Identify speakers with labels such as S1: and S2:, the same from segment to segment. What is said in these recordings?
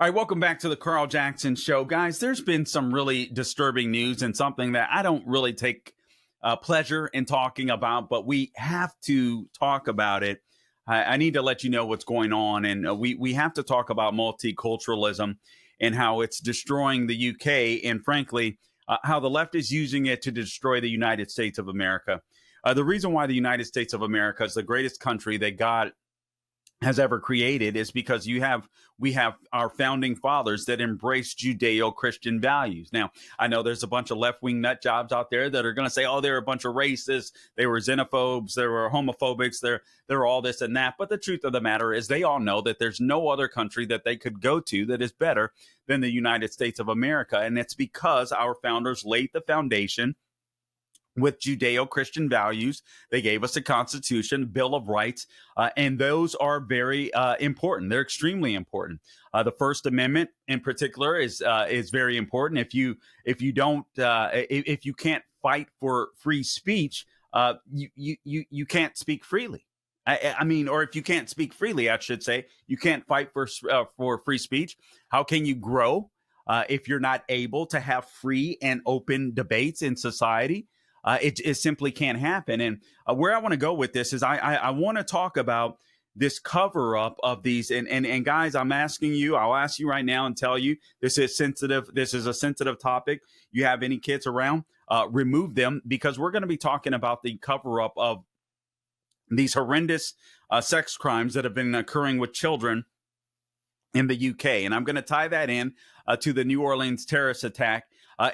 S1: All right, welcome back to the Carl Jackson Show. Guys, there's been some really disturbing news and something that I don't really take pleasure in talking about, but we have to talk about it. I need to let you know what's going on, and we have to talk about multiculturalism and how it's destroying the UK, and frankly, how the left is using it to destroy the United States of America. The reason why the United States of America is the greatest country that God has ever created is because we have our founding fathers that embrace Judeo-Christian values. Now, I know there's a bunch of left-wing nut jobs out there that are going to say, "Oh, they're a bunch of racists, they were xenophobes, they were homophobics, they're all this and that." But the truth of the matter is, they all know that there's no other country that they could go to that is better than the United States of America, and it's because our founders laid the foundation with Judeo-Christian values. They gave us a Constitution, Bill of Rights, and those are very important. They're extremely important. The First Amendment, in particular, is very important. If you can't fight for free speech, you can't speak freely. I mean, or if you can't speak freely, I should say, you can't fight for free speech. How can you grow if you're not able to have free and open debates in society? It simply can't happen. And where I want to go with this is I want to talk about this cover up of these. And guys, I'll ask you right now and tell you this is sensitive. This is a sensitive topic. You have any kids around, remove them, because we're going to be talking about the cover up of these horrendous sex crimes that have been occurring with children in the UK. And I'm going to tie that in to the New Orleans terrorist attack.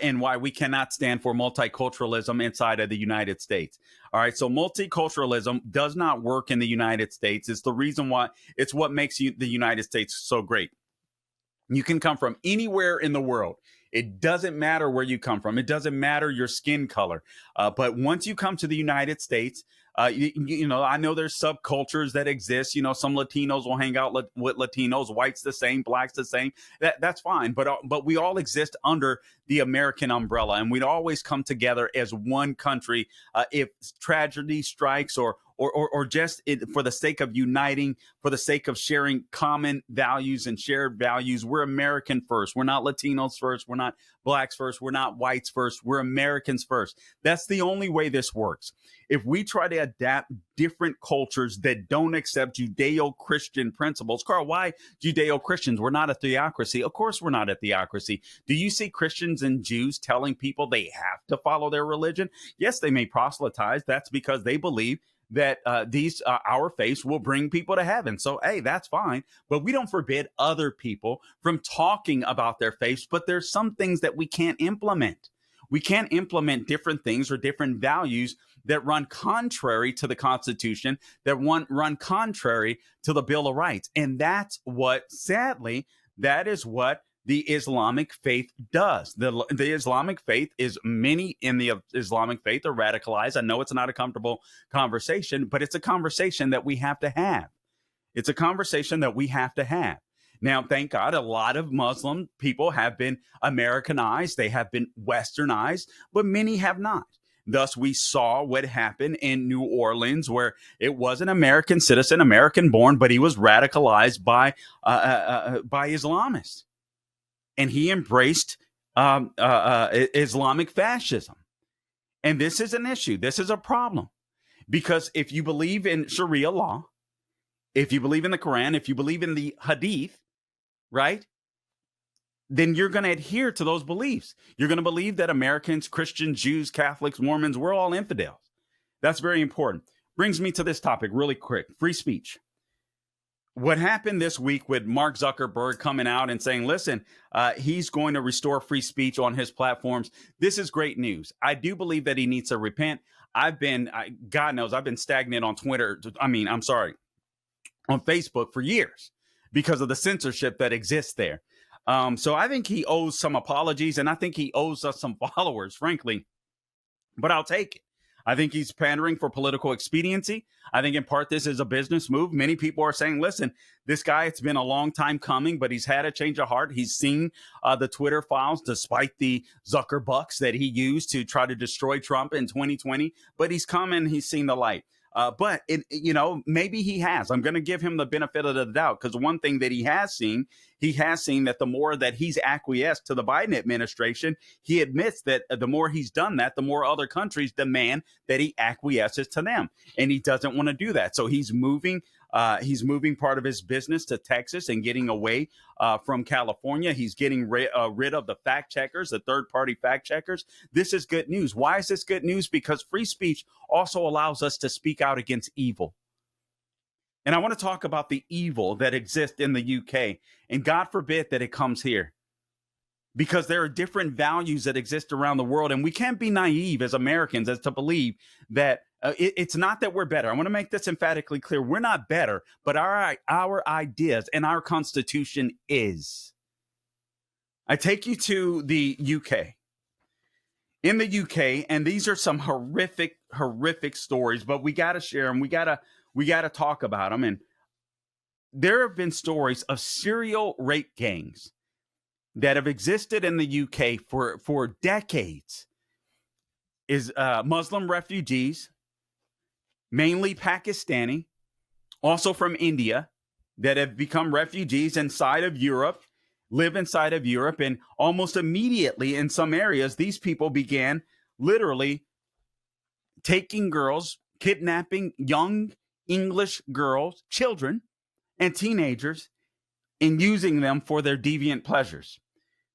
S1: And why we cannot stand for multiculturalism inside of the United States. All right, so multiculturalism does not work in the United States. It's the reason why, it's what makes the United States so great. You can come from anywhere in the world. It doesn't matter where you come from. It doesn't matter your skin color. But once you come to the United States, you know, I know there's subcultures that exist. You know, some Latinos will hang out with Latinos, whites the same, blacks the same. That's fine. But we all exist under the American umbrella, and we'd always come together as one country if tragedy strikes or just for the sake of uniting, for the sake of sharing common values and shared values. We're American first. We're not Latinos first. We're not blacks first. We're not whites first. We're Americans first. That's the only way this works. If we try to adapt different cultures that don't accept Judeo-Christian principles, Carl, why Judeo-Christians? We're not a theocracy. Of course we're not a theocracy. Do you see Christians and Jews telling people they have to follow their religion? Yes, they may proselytize. That's because they believe that our faiths will bring people to heaven. So, hey, that's fine. But we don't forbid other people from talking about their faiths. But there's some things that we can't implement. We can't implement different things or different values that run contrary to the Constitution, that run contrary to the Bill of Rights. And that's what, sadly, that is what the Islamic faith does. The Islamic faith is, many in the Islamic faith are radicalized. I know it's not a comfortable conversation, but it's a conversation that we have to have. It's a conversation that we have to have. Now, thank God, a lot of Muslim people have been Americanized. They have been Westernized, but many have not. Thus, we saw what happened in New Orleans, where it was an American citizen, American born, but he was radicalized by Islamists. And he embraced Islamic fascism. And this is an issue. This is a problem. Because if you believe in Sharia law, if you believe in the Quran, if you believe in the Hadith, right, then you're going to adhere to those beliefs. You're going to believe that Americans, Christians, Jews, Catholics, Mormons, we're all infidels. That's very important. Brings me to this topic really quick. Free speech. What happened this week with Mark Zuckerberg coming out and saying, listen, he's going to restore free speech on his platforms. This is great news. I do believe that he needs to repent. God knows, I've been stagnant on Twitter. On Facebook for years because of the censorship that exists there. So I think he owes some apologies, and I think he owes us some followers, frankly. But I'll take it. I think he's pandering for political expediency. I think in part this is a business move. Many people are saying, listen, this guy, it's been a long time coming, but he's had a change of heart. He's seen the Twitter files, despite the Zuckerbucks that he used to try to destroy Trump in 2020. But he's come and he's seen the light. But maybe he has. I'm going to give him the benefit of the doubt, because one thing that he has seen that the more that he's acquiesced to the Biden administration, he admits that the more he's done that, the more other countries demand that he acquiesces to them, and he doesn't want to do that. So he's moving. He's moving part of his business to Texas and getting away from California. He's getting rid of the fact checkers, the third-party fact checkers. This is good news. Why is this good news? Because free speech also allows us to speak out against evil. And I want to talk about the evil that exists in the UK. And God forbid that it comes here, because there are different values that exist around the world. And we can't be naive as Americans as to believe that it's not that we're better. I want to make this emphatically clear. We're not better, but our ideas and our Constitution is. I take you to the UK. In the UK, and these are some horrific stories, but we got to share them. We got to talk about them. And there have been stories of serial rape gangs that have existed in the UK for decades. Is Muslim refugees, mainly Pakistani, also from India, that have become refugees inside of Europe, live inside of Europe, and almost immediately in some areas, these people began literally taking girls, kidnapping young English girls, children, and teenagers, and using them for their deviant pleasures.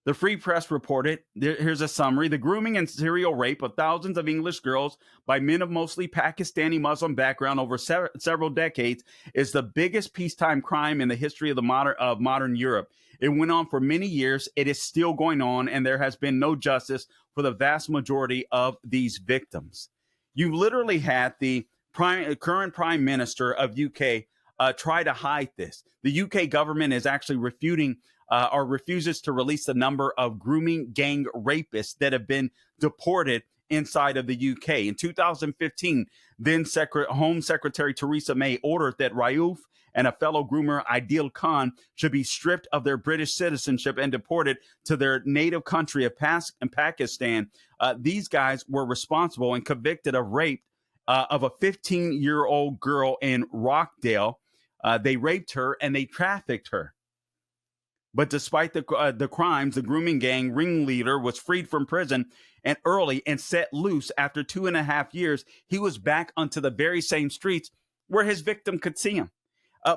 S1: The Free Press reported, here's a summary: the grooming and serial rape of thousands of English girls by men of mostly Pakistani Muslim background over several decades is the biggest peacetime crime in the history of modern Europe. It went on for many years. It is still going on, and there has been no justice for the vast majority of these victims. You literally had the current prime minister of UK try to hide this. The UK government is actually refuses to release the number of grooming gang rapists that have been deported inside of the UK. In 2015, then Home Secretary Theresa May ordered that Rauf and a fellow groomer, Aidil Khan, should be stripped of their British citizenship and deported to their native country of Pakistan. These guys were responsible and convicted of rape of a 15-year-old girl in Rockdale. They raped her and they trafficked her. But despite the crimes, the grooming gang ringleader was freed from prison and early and set loose after 2.5 years. He was back onto the very same streets where his victim could see him.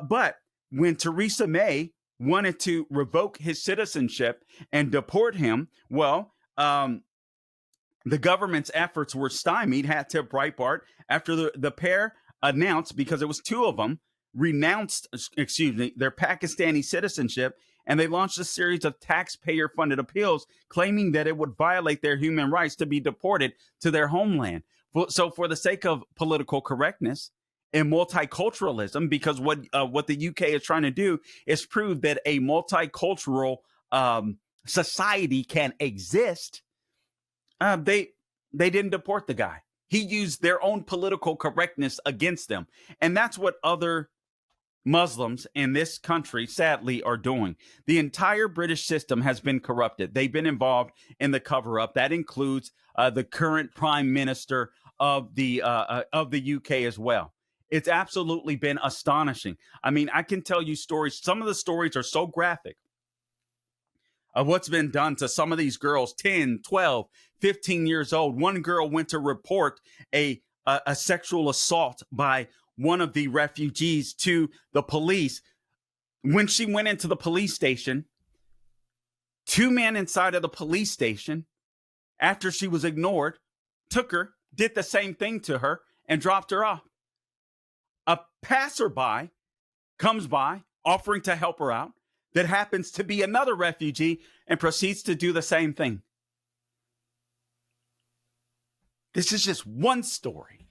S1: But when Theresa May wanted to revoke his citizenship and deport him, well, the government's efforts were stymied. Hat tip Breitbart after the pair announced, because it was two of them, renounced their Pakistani citizenship, and they launched a series of taxpayer-funded appeals claiming that it would violate their human rights to be deported to their homeland. So for the sake of political correctness and multiculturalism, because what the UK is trying to do is prove that a multicultural society can exist, they didn't deport the guy. He used their own political correctness against them. And that's what other Muslims in this country, sadly, are doing. The entire British system has been corrupted. They've been involved in the cover-up. That includes the current prime minister of the UK as well. It's absolutely been astonishing. I mean, I can tell you stories. Some of the stories are so graphic of what's been done to some of these girls, 10, 12, 15 years old. One girl went to report a sexual assault by one of the refugees to the police. When she went into the police station, two men inside of the police station, after she was ignored, took her, did the same thing to her, and dropped her off. A passerby comes by, offering to help her out, that happens to be another refugee, and proceeds to do the same thing. This is just one story.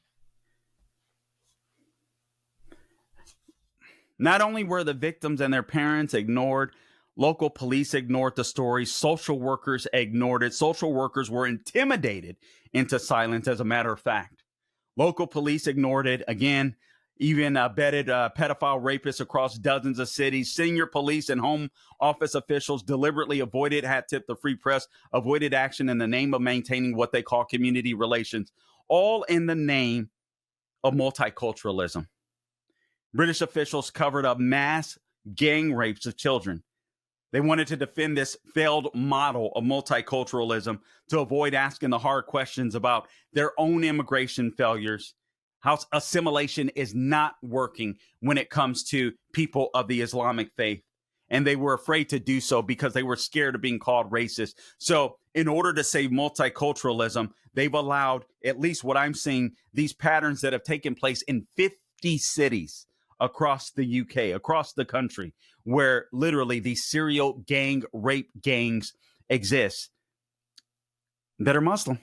S1: Not only were the victims and their parents ignored, local police ignored the story, social workers ignored it. Social workers were intimidated into silence, as a matter of fact. Local police ignored it. Again, even bedded pedophile rapists across dozens of cities. Senior police and home office officials deliberately avoided, hat tip the Free Press, avoided action in the name of maintaining what they call community relations, all in the name of multiculturalism. British officials covered up mass gang rapes of children. They wanted to defend this failed model of multiculturalism to avoid asking the hard questions about their own immigration failures, how assimilation is not working when it comes to people of the Islamic faith. And they were afraid to do so because they were scared of being called racist. So in order to save multiculturalism, they've allowed, at least what I'm seeing, these patterns that have taken place in 50 cities across the UK, across the country, where literally these serial gang rape gangs exist that are Muslim,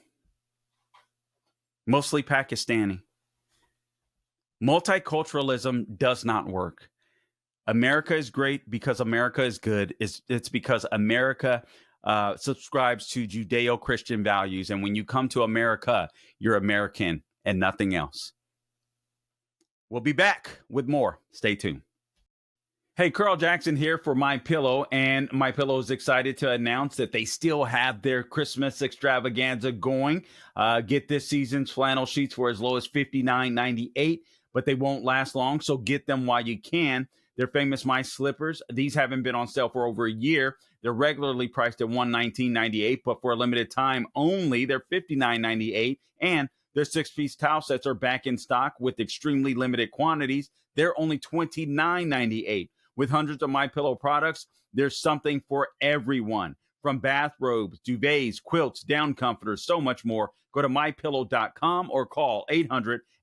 S1: mostly Pakistani. Multiculturalism does not work. America is great because America is good. It's because America subscribes to Judeo-Christian values. And when you come to America, you're American and nothing else. We'll be back with more. Stay tuned. Hey, Carl Jackson here for My Pillow, and My Pillow is excited to announce that they still have their Christmas extravaganza going. Get this season's flannel sheets for as low as $59.98, but they won't last long, so get them while you can. They're famous My Slippers. These haven't been on sale for over a year. They're regularly priced at $119.98, but for a limited time only, they're $59.98, and their 6-piece towel sets are back in stock with extremely limited quantities. They're only $29.98. With hundreds of My Pillow products, there's something for everyone. From bathrobes, duvets, quilts, down comforters, so much more. Go to mypillow.com or call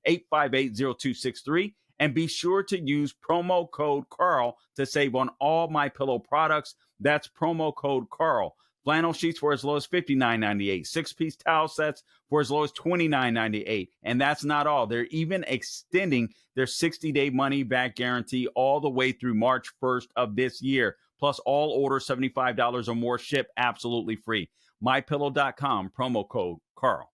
S1: 800-858-0263 and be sure to use promo code Carl to save on all My Pillow products. That's promo code Carl. Flannel sheets for as low as $59.98. 6-piece towel sets for as low as $29.98. And that's not all. They're even extending their 60-day money-back guarantee all the way through March 1st of this year. Plus, all orders $75 or more ship absolutely free. MyPillow.com, promo code Carl.